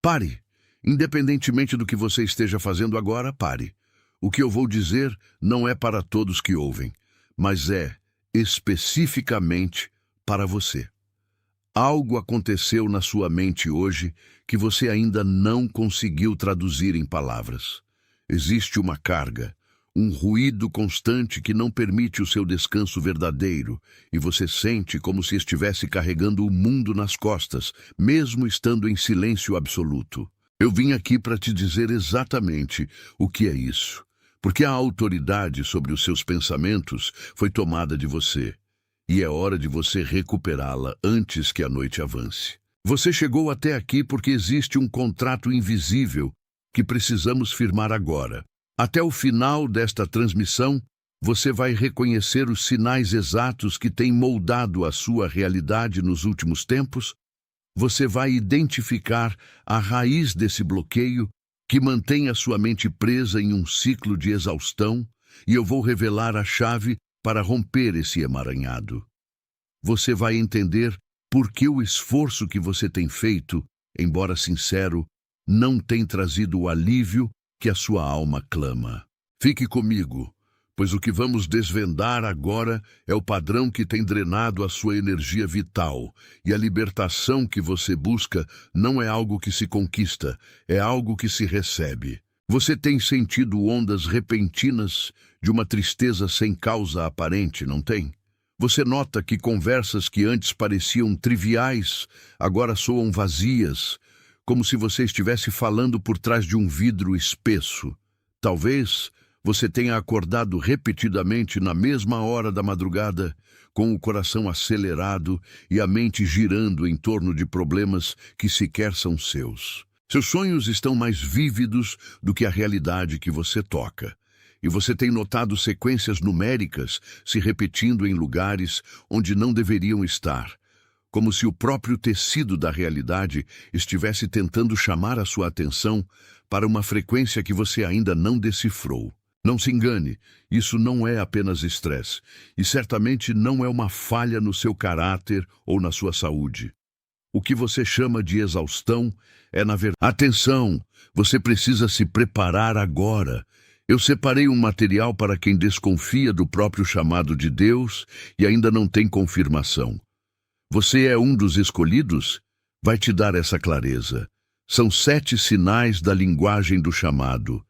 Pare. Independentemente do que você esteja fazendo agora, pare. O que eu vou dizer não é para todos que ouvem, mas é especificamente para você. Algo aconteceu na sua mente hoje que você ainda não conseguiu traduzir em palavras. Existe uma carga, um ruído constante que não permite o seu descanso verdadeiro, e você sente como se estivesse carregando o mundo nas costas, mesmo estando em silêncio absoluto. Eu vim aqui para te dizer exatamente o que é isso, porque a autoridade sobre os seus pensamentos foi tomada de você, e é hora de você recuperá-la antes que a noite avance. Você chegou até aqui porque existe um contrato invisível que precisamos firmar agora. Até o final desta transmissão, você vai reconhecer os sinais exatos que têm moldado a sua realidade nos últimos tempos. Você vai identificar a raiz desse bloqueio que mantém a sua mente presa em um ciclo de exaustão, e eu vou revelar a chave para romper esse emaranhado. Você vai entender por que o esforço que você tem feito, embora sincero, não tem trazido o alívio que a sua alma clama. Fique comigo, pois o que vamos desvendar agora é o padrão que tem drenado a sua energia vital, e a libertação que você busca não é algo que se conquista, é algo que se recebe. Você tem sentido ondas repentinas de uma tristeza sem causa aparente, não tem? Você nota que conversas que antes pareciam triviais agora soam vazias, como se você estivesse falando por trás de um vidro espesso. Talvez você tenha acordado repetidamente na mesma hora da madrugada, com o coração acelerado e a mente girando em torno de problemas que sequer são seus. Seus sonhos estão mais vívidos do que a realidade que você toca, e você tem notado sequências numéricas se repetindo em lugares onde não deveriam estar, como se o próprio tecido da realidade estivesse tentando chamar a sua atenção para uma frequência que você ainda não decifrou. Não se engane, isso não é apenas estresse, e certamente não é uma falha no seu caráter ou na sua saúde. O que você chama de exaustão é, na verdade... Atenção! Você precisa se preparar agora. Eu separei um material para quem desconfia do próprio chamado de Deus e ainda não tem confirmação. Você é um dos escolhidos? Vai te dar essa clareza. São 7 sinais da linguagem do chamado,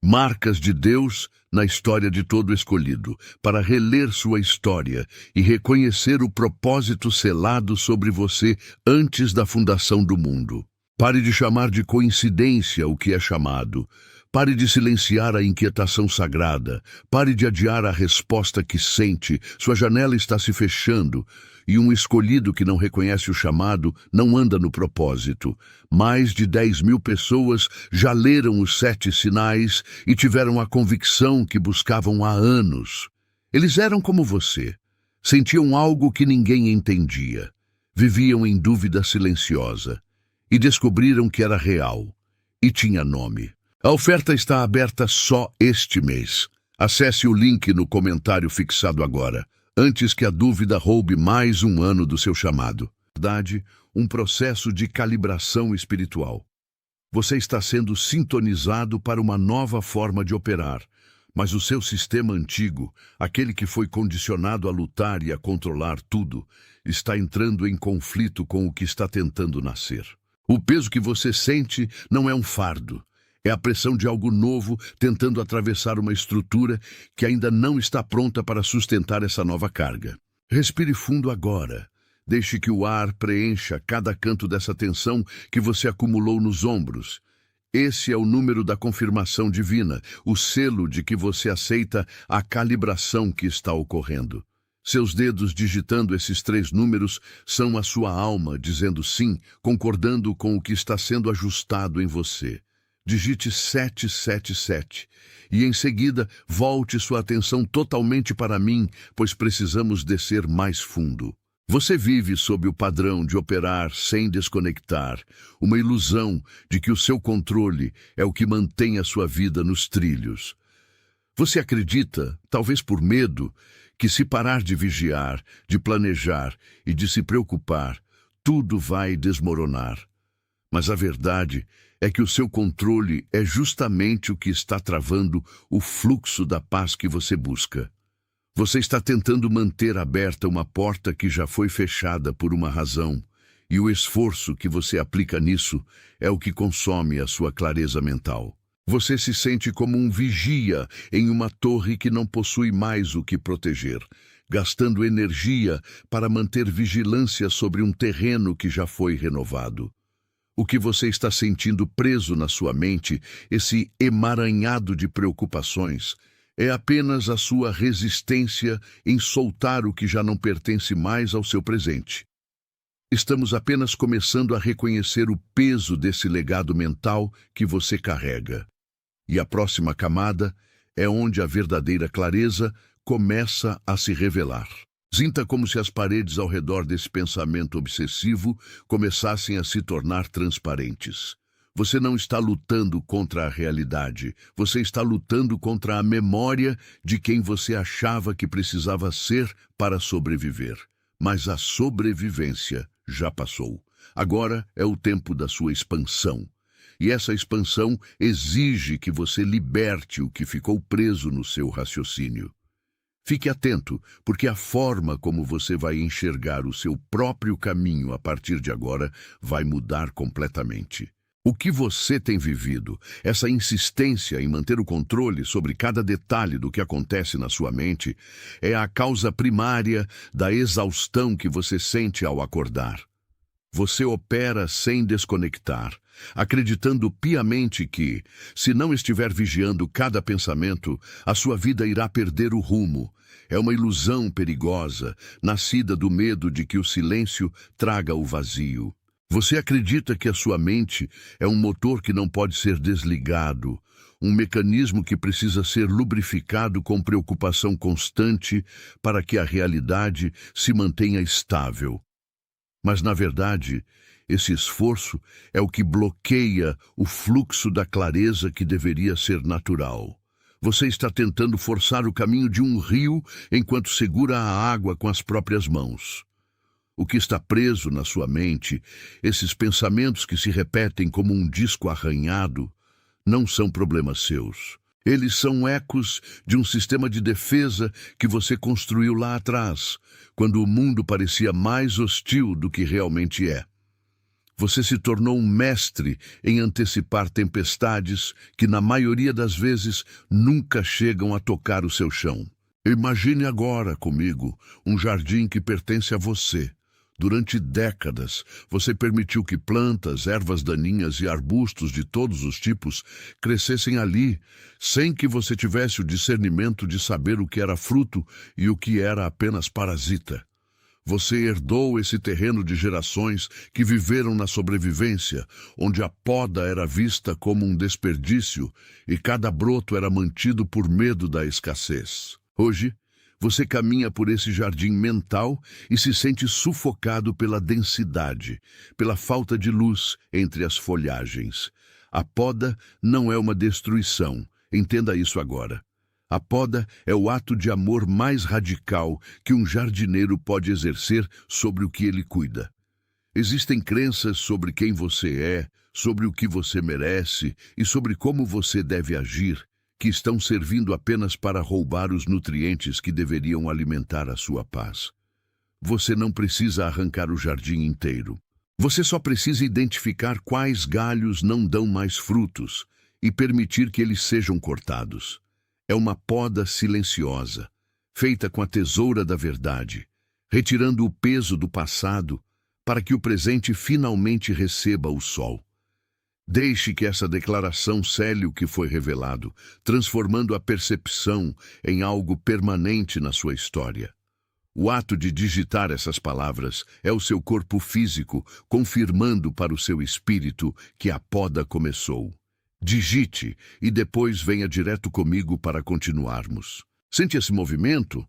marcas de Deus na história de todo escolhido, para reler sua história e reconhecer o propósito selado sobre você antes da fundação do mundo. Pare de chamar de coincidência o que é chamado. Pare de silenciar a inquietação sagrada. Pare de adiar a resposta que sente. Sua janela está se fechando, e um escolhido que não reconhece o chamado não anda no propósito. Mais de 10.000 pessoas já leram os 7 sinais e tiveram a convicção que buscavam há anos. Eles eram como você. Sentiam algo que ninguém entendia. Viviam em dúvida silenciosa. E descobriram que era real. E tinha nome. A oferta está aberta só este mês. Acesse o link no comentário fixado agora, antes que a dúvida roube mais um ano do seu chamado. Verdade, um processo de calibração espiritual. Você está sendo sintonizado para uma nova forma de operar, mas o seu sistema antigo, aquele que foi condicionado a lutar e a controlar tudo, está entrando em conflito com o que está tentando nascer. O peso que você sente não é um fardo. É a pressão de algo novo tentando atravessar uma estrutura que ainda não está pronta para sustentar essa nova carga. Respire fundo agora. Deixe que o ar preencha cada canto dessa tensão que você acumulou nos ombros. Esse é o número da confirmação divina, o selo de que você aceita a calibração que está ocorrendo. Seus dedos digitando esses 3 números são a sua alma dizendo sim, concordando com o que está sendo ajustado em você. Digite 777 e em seguida volte sua atenção totalmente para mim, pois precisamos descer mais fundo. Você vive sob o padrão de operar sem desconectar, uma ilusão de que o seu controle é o que mantém a sua vida nos trilhos. Você acredita, talvez por medo, que se parar de vigiar, de planejar e de se preocupar, tudo vai desmoronar. Mas a verdade é que o seu controle é justamente o que está travando o fluxo da paz que você busca. Você está tentando manter aberta uma porta que já foi fechada por uma razão, e o esforço que você aplica nisso é o que consome a sua clareza mental. Você se sente como um vigia em uma torre que não possui mais o que proteger, gastando energia para manter vigilância sobre um terreno que já foi renovado. O que você está sentindo preso na sua mente, esse emaranhado de preocupações, é apenas a sua resistência em soltar o que já não pertence mais ao seu presente. Estamos apenas começando a reconhecer o peso desse legado mental que você carrega. E a próxima camada é onde a verdadeira clareza começa a se revelar. Sinta como se as paredes ao redor desse pensamento obsessivo começassem a se tornar transparentes. Você não está lutando contra a realidade, você está lutando contra a memória de quem você achava que precisava ser para sobreviver. Mas a sobrevivência já passou. Agora é o tempo da sua expansão. E essa expansão exige que você liberte o que ficou preso no seu raciocínio. Fique atento, porque a forma como você vai enxergar o seu próprio caminho a partir de agora vai mudar completamente. O que você tem vivido, essa insistência em manter o controle sobre cada detalhe do que acontece na sua mente, é a causa primária da exaustão que você sente ao acordar. Você opera sem desconectar, acreditando piamente que, se não estiver vigiando cada pensamento, a sua vida irá perder o rumo. É uma ilusão perigosa, nascida do medo de que o silêncio traga o vazio. Você acredita que a sua mente é um motor que não pode ser desligado, um mecanismo que precisa ser lubrificado com preocupação constante para que a realidade se mantenha estável. Mas, na verdade, esse esforço é o que bloqueia o fluxo da clareza que deveria ser natural. Você está tentando forçar o caminho de um rio enquanto segura a água com as próprias mãos. O que está preso na sua mente, esses pensamentos que se repetem como um disco arranhado, não são problemas seus. Eles são ecos de um sistema de defesa que você construiu lá atrás, quando o mundo parecia mais hostil do que realmente é. Você se tornou um mestre em antecipar tempestades que, na maioria das vezes, nunca chegam a tocar o seu chão. Imagine agora comigo um jardim que pertence a você. Durante décadas, você permitiu que plantas, ervas daninhas e arbustos de todos os tipos crescessem ali, sem que você tivesse o discernimento de saber o que era fruto e o que era apenas parasita. Você herdou esse terreno de gerações que viveram na sobrevivência, onde a poda era vista como um desperdício e cada broto era mantido por medo da escassez. Hoje, você caminha por esse jardim mental e se sente sufocado pela densidade, pela falta de luz entre as folhagens. A poda não é uma destruição, entenda isso agora. A poda é o ato de amor mais radical que um jardineiro pode exercer sobre o que ele cuida. Existem crenças sobre quem você é, sobre o que você merece e sobre como você deve agir, que estão servindo apenas para roubar os nutrientes que deveriam alimentar a sua paz. Você não precisa arrancar o jardim inteiro. Você só precisa identificar quais galhos não dão mais frutos e permitir que eles sejam cortados. É uma poda silenciosa, feita com a tesoura da verdade, retirando o peso do passado para que o presente finalmente receba o sol. Deixe que essa declaração cele o que foi revelado, transformando a percepção em algo permanente na sua história. O ato de digitar essas palavras é o seu corpo físico confirmando para o seu espírito que a poda começou. Digite e depois venha direto comigo para continuarmos. Sente esse movimento?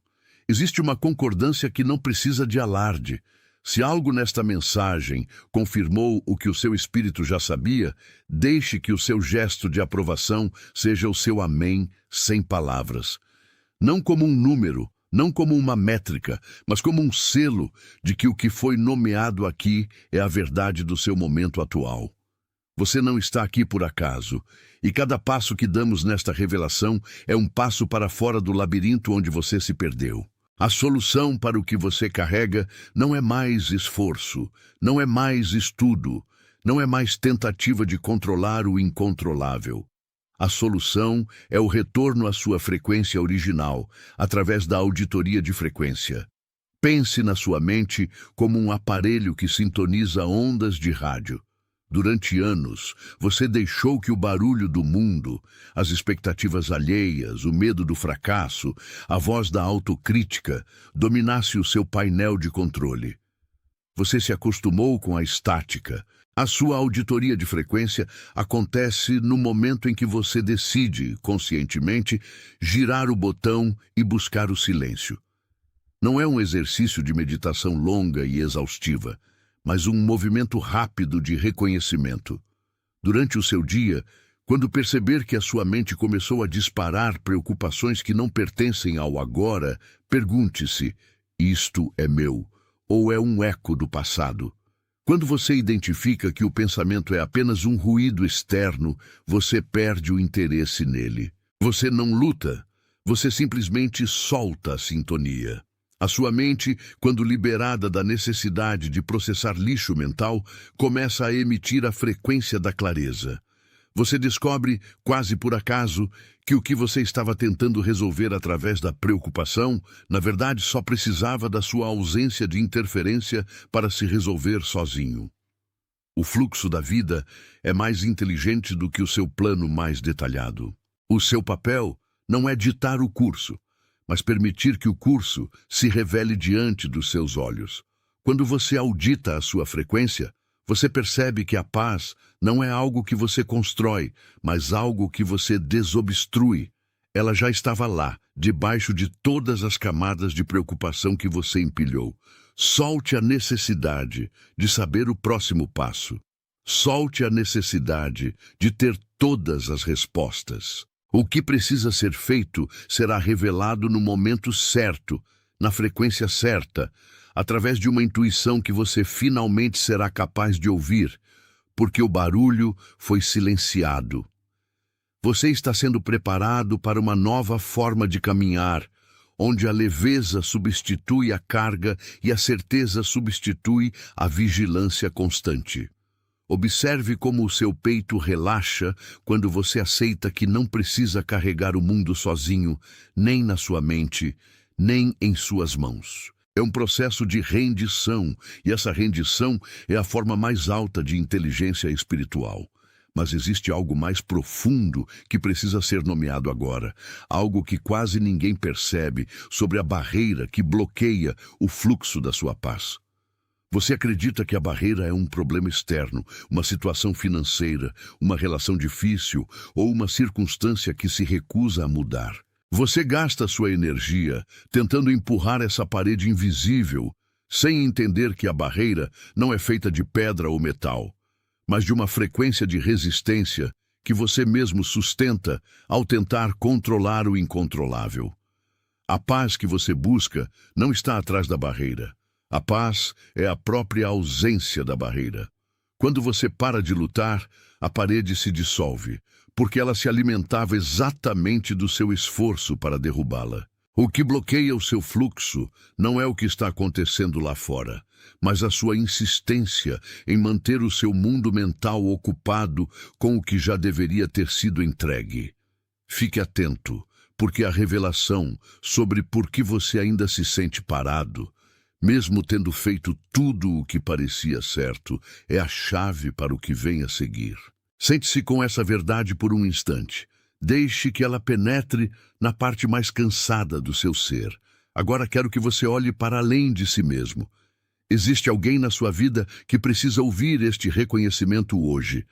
Existe uma concordância que não precisa de alarde. Se algo nesta mensagem confirmou o que o seu espírito já sabia, deixe que o seu gesto de aprovação seja o seu amém sem palavras. Não como um número, não como uma métrica, mas como um selo de que o que foi nomeado aqui é a verdade do seu momento atual. Você não está aqui por acaso, e cada passo que damos nesta revelação é um passo para fora do labirinto onde você se perdeu. A solução para o que você carrega não é mais esforço, não é mais estudo, não é mais tentativa de controlar o incontrolável. A solução é o retorno à sua frequência original, através da auditoria de frequência. Pense na sua mente como um aparelho que sintoniza ondas de rádio. Durante anos, você deixou que o barulho do mundo, as expectativas alheias, o medo do fracasso, a voz da autocrítica, dominasse o seu painel de controle. Você se acostumou com a estática. A sua auditoria de frequência acontece no momento em que você decide, conscientemente, girar o botão e buscar o silêncio. Não é um exercício de meditação longa e exaustiva, mas um movimento rápido de reconhecimento. Durante o seu dia, quando perceber que a sua mente começou a disparar preocupações que não pertencem ao agora, pergunte-se: isto é meu, ou é um eco do passado? Quando você identifica que o pensamento é apenas um ruído externo, você perde o interesse nele. Você não luta, você simplesmente solta a sintonia. A sua mente, quando liberada da necessidade de processar lixo mental, começa a emitir a frequência da clareza. Você descobre, quase por acaso, que o que você estava tentando resolver através da preocupação, na verdade só precisava da sua ausência de interferência para se resolver sozinho. O fluxo da vida é mais inteligente do que o seu plano mais detalhado. O seu papel não é ditar o curso, mas permitir que o curso se revele diante dos seus olhos. Quando você audita a sua frequência, você percebe que a paz não é algo que você constrói, mas algo que você desobstrui. Ela já estava lá, debaixo de todas as camadas de preocupação que você empilhou. Solte a necessidade de saber o próximo passo. Solte a necessidade de ter todas as respostas. O que precisa ser feito será revelado no momento certo, na frequência certa, através de uma intuição que você finalmente será capaz de ouvir, porque o barulho foi silenciado. Você está sendo preparado para uma nova forma de caminhar, onde a leveza substitui a carga e a certeza substitui a vigilância constante. Observe como o seu peito relaxa quando você aceita que não precisa carregar o mundo sozinho, nem na sua mente, nem em suas mãos. É um processo de rendição, e essa rendição é a forma mais alta de inteligência espiritual. Mas existe algo mais profundo que precisa ser nomeado agora, algo que quase ninguém percebe sobre a barreira que bloqueia o fluxo da sua paz. Você acredita que a barreira é um problema externo, uma situação financeira, uma relação difícil ou uma circunstância que se recusa a mudar. Você gasta sua energia tentando empurrar essa parede invisível, sem entender que a barreira não é feita de pedra ou metal, mas de uma frequência de resistência que você mesmo sustenta ao tentar controlar o incontrolável. A paz que você busca não está atrás da barreira. A paz é a própria ausência da barreira. Quando você para de lutar, a parede se dissolve, porque ela se alimentava exatamente do seu esforço para derrubá-la. O que bloqueia o seu fluxo não é o que está acontecendo lá fora, mas a sua insistência em manter o seu mundo mental ocupado com o que já deveria ter sido entregue. Fique atento, porque a revelação sobre por que você ainda se sente parado, mesmo tendo feito tudo o que parecia certo, é a chave para o que vem a seguir. Sente-se com essa verdade por um instante. Deixe que ela penetre na parte mais cansada do seu ser. Agora quero que você olhe para além de si mesmo. Existe alguém na sua vida que precisa ouvir este reconhecimento hoje.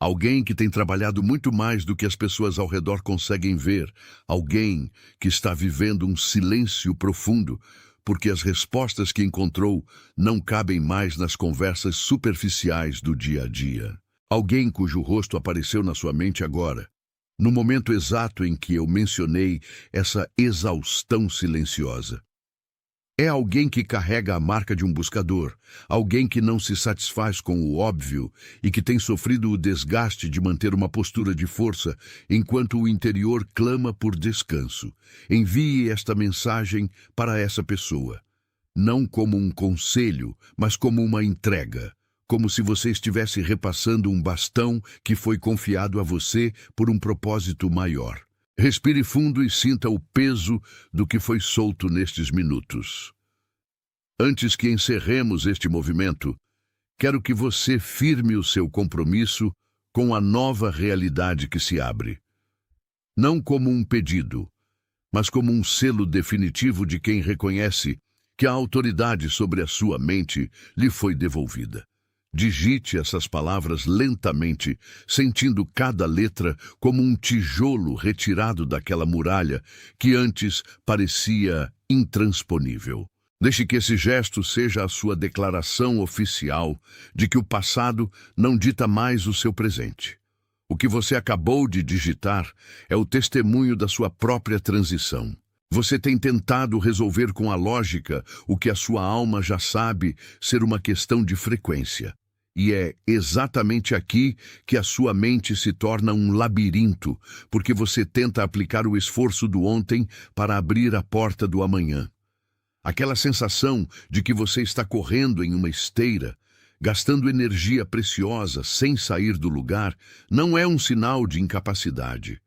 Alguém que tem trabalhado muito mais do que as pessoas ao redor conseguem ver. Alguém que está vivendo um silêncio profundo, porque as respostas que encontrou não cabem mais nas conversas superficiais do dia a dia. Alguém cujo rosto apareceu na sua mente agora, no momento exato em que eu mencionei essa exaustão silenciosa. É alguém que carrega a marca de um buscador, alguém que não se satisfaz com o óbvio e que tem sofrido o desgaste de manter uma postura de força enquanto o interior clama por descanso. Envie esta mensagem para essa pessoa, não como um conselho, mas como uma entrega, como se você estivesse repassando um bastão que foi confiado a você por um propósito maior. Respire fundo e sinta o peso do que foi solto nestes minutos. Antes que encerremos este movimento, quero que você firme o seu compromisso com a nova realidade que se abre. Não como um pedido, mas como um selo definitivo de quem reconhece que a autoridade sobre a sua mente lhe foi devolvida. Digite essas palavras lentamente, sentindo cada letra como um tijolo retirado daquela muralha que antes parecia intransponível. Deixe que esse gesto seja a sua declaração oficial de que o passado não dita mais o seu presente. O que você acabou de digitar é o testemunho da sua própria transição. Você tem tentado resolver com a lógica o que a sua alma já sabe ser uma questão de frequência. E é exatamente aqui que a sua mente se torna um labirinto, porque você tenta aplicar o esforço do ontem para abrir a porta do amanhã. Aquela sensação de que você está correndo em uma esteira, gastando energia preciosa sem sair do lugar, não é um sinal de incapacidade.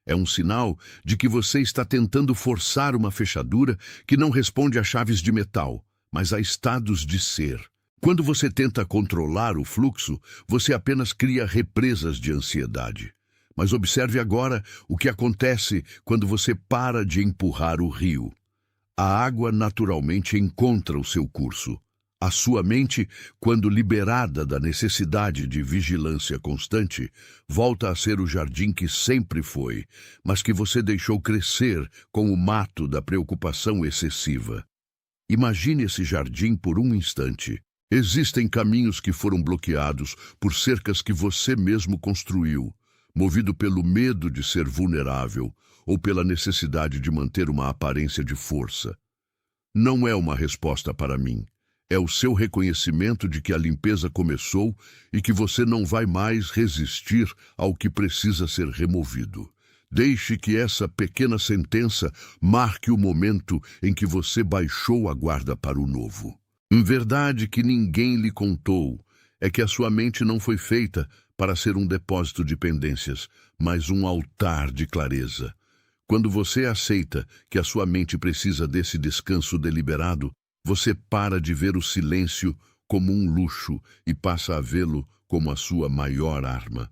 É um sinal de que você está tentando forçar uma fechadura que não responde a chaves de metal, mas a estados de ser. Quando você tenta controlar o fluxo, você apenas cria represas de ansiedade. Mas observe agora o que acontece quando você para de empurrar o rio. A água naturalmente encontra o seu curso. A sua mente, quando liberada da necessidade de vigilância constante, volta a ser o jardim que sempre foi, mas que você deixou crescer com o mato da preocupação excessiva. Imagine esse jardim por um instante. Existem caminhos que foram bloqueados por cercas que você mesmo construiu, movido pelo medo de ser vulnerável ou pela necessidade de manter uma aparência de força. Não é uma resposta para mim. É o seu reconhecimento de que a limpeza começou e que você não vai mais resistir ao que precisa ser removido. Deixe que essa pequena sentença marque o momento em que você baixou a guarda para o novo. Verdade que ninguém lhe contou é que a sua mente não foi feita para ser um depósito de pendências, mas um altar de clareza. Quando você aceita que a sua mente precisa desse descanso deliberado, você para de ver o silêncio como um luxo e passa a vê-lo como a sua maior arma.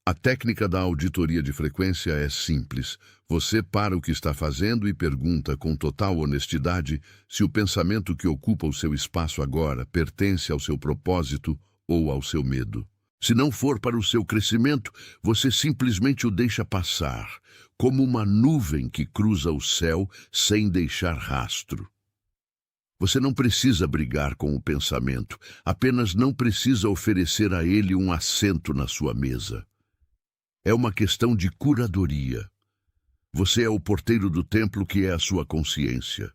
A técnica da auditoria de frequência é simples. Você para o que está fazendo e pergunta com total honestidade se o pensamento que ocupa o seu espaço agora pertence ao seu propósito ou ao seu medo. Se não for para o seu crescimento, você simplesmente o deixa passar, como uma nuvem que cruza o céu sem deixar rastro. Você não precisa brigar com o pensamento, apenas não precisa oferecer a ele um assento na sua mesa. É uma questão de curadoria. Você é o porteiro do templo que é a sua consciência.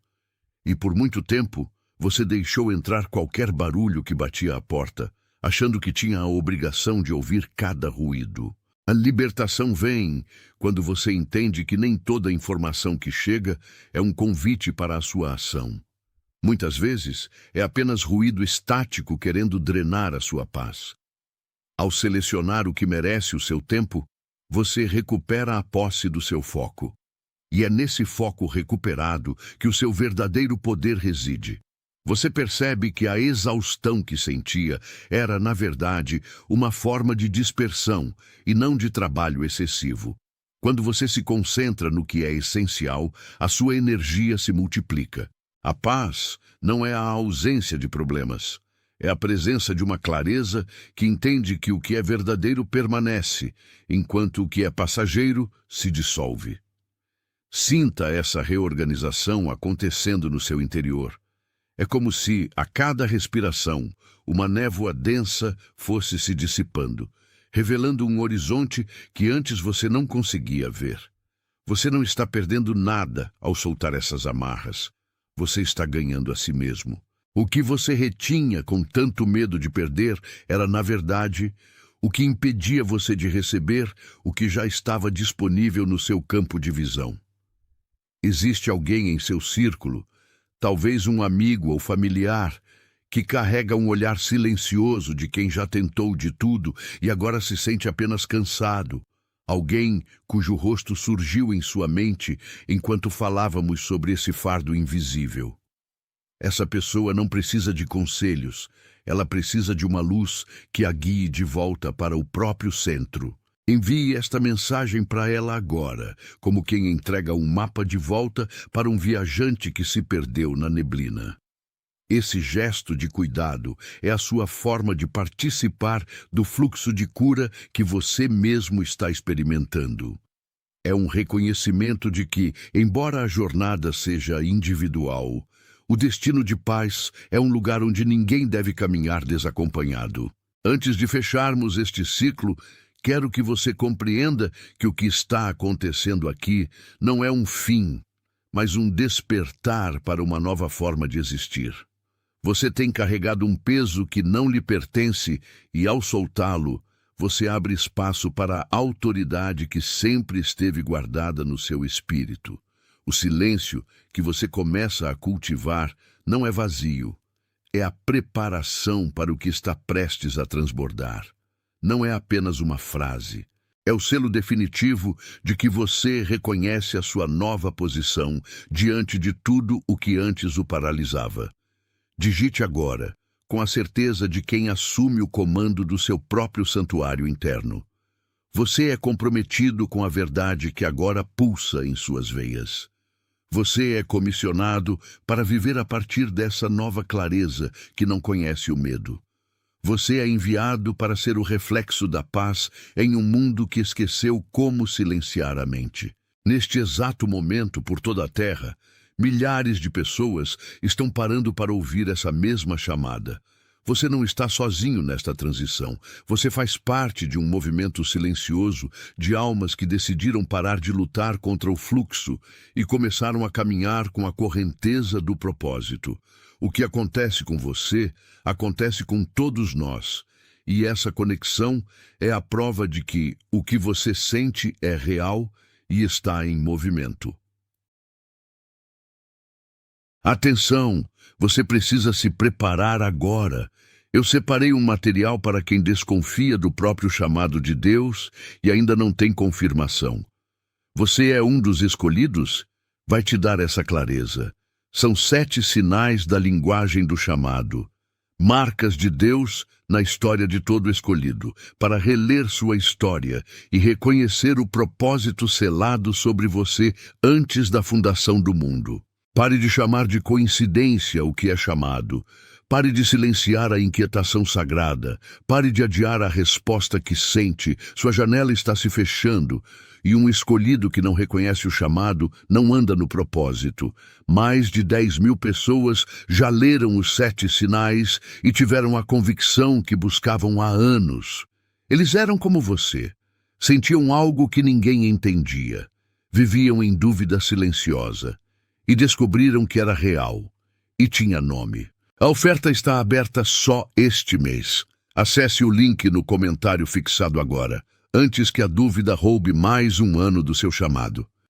E por muito tempo, você deixou entrar qualquer barulho que batia à porta, achando que tinha a obrigação de ouvir cada ruído. A libertação vem quando você entende que nem toda informação que chega é um convite para a sua ação. Muitas vezes, é apenas ruído estático querendo drenar a sua paz. Ao selecionar o que merece o seu tempo, você recupera a posse do seu foco. E é nesse foco recuperado que o seu verdadeiro poder reside. Você percebe que a exaustão que sentia era, na verdade, uma forma de dispersão e não de trabalho excessivo. Quando você se concentra no que é essencial, a sua energia se multiplica. A paz não é a ausência de problemas. É a presença de uma clareza que entende que o que é verdadeiro permanece, enquanto o que é passageiro se dissolve. Sinta essa reorganização acontecendo no seu interior. É como se, a cada respiração, uma névoa densa fosse se dissipando, revelando um horizonte que antes você não conseguia ver. Você não está perdendo nada ao soltar essas amarras. você está ganhando a si mesmo. O que você retinha com tanto medo de perder era, na verdade, o que impedia você de receber o que já estava disponível no seu campo de visão. Existe alguém em seu círculo, talvez um amigo ou familiar, que carrega um olhar silencioso de quem já tentou de tudo e agora se sente apenas cansado. Alguém cujo rosto surgiu em sua mente enquanto falávamos sobre esse fardo invisível. Essa pessoa não precisa de conselhos, ela precisa de uma luz que a guie de volta para o próprio centro. Envie esta mensagem para ela agora, como quem entrega um mapa de volta para um viajante que se perdeu na neblina. Esse gesto de cuidado é a sua forma de participar do fluxo de cura que você mesmo está experimentando. É um reconhecimento de que, embora a jornada seja individual, o destino de paz é um lugar onde ninguém deve caminhar desacompanhado. Antes de fecharmos este ciclo, quero que você compreenda que o que está acontecendo aqui não é um fim, mas um despertar para uma nova forma de existir. Você tem carregado um peso que não lhe pertence e, ao soltá-lo, você abre espaço para a autoridade que sempre esteve guardada no seu espírito. O silêncio que você começa a cultivar não é vazio, é a preparação para o que está prestes a transbordar. Não é apenas uma frase, é o selo definitivo de que você reconhece a sua nova posição diante de tudo o que antes o paralisava. Digite agora, com a certeza de quem assume o comando do seu próprio santuário interno. Você é comprometido com a verdade que agora pulsa em suas veias. Você é comissionado para viver a partir dessa nova clareza que não conhece o medo. Você é enviado para ser o reflexo da paz em um mundo que esqueceu como silenciar a mente. Neste exato momento, por toda a Terra, milhares de pessoas estão parando para ouvir essa mesma chamada. Você não está sozinho nesta transição. Você faz parte de um movimento silencioso de almas que decidiram parar de lutar contra o fluxo e começaram a caminhar com a correnteza do propósito. O que acontece com você, acontece com todos nós. E essa conexão é a prova de que o que você sente é real e está em movimento. Atenção, você precisa se preparar agora. Eu separei um material para quem desconfia do próprio chamado de Deus e ainda não tem confirmação. Você é um dos escolhidos? Vai te dar essa clareza. São 7 sinais da linguagem do chamado, marcas de Deus na história de todo escolhido, para reler sua história e reconhecer o propósito selado sobre você antes da fundação do mundo. Pare de chamar de coincidência o que é chamado. Pare de silenciar a inquietação sagrada. Pare de adiar a resposta que sente. Sua janela está se fechando. E um escolhido que não reconhece o chamado não anda no propósito. Mais de 10.000 pessoas já leram os 7 sinais e tiveram a convicção que buscavam há anos. Eles eram como você. Sentiam algo que ninguém entendia. Viviam em dúvida silenciosa. E descobriram que era real e tinha nome. A oferta está aberta só este mês. Acesse o link no comentário fixado agora, antes que a dúvida roube mais um ano do seu chamado.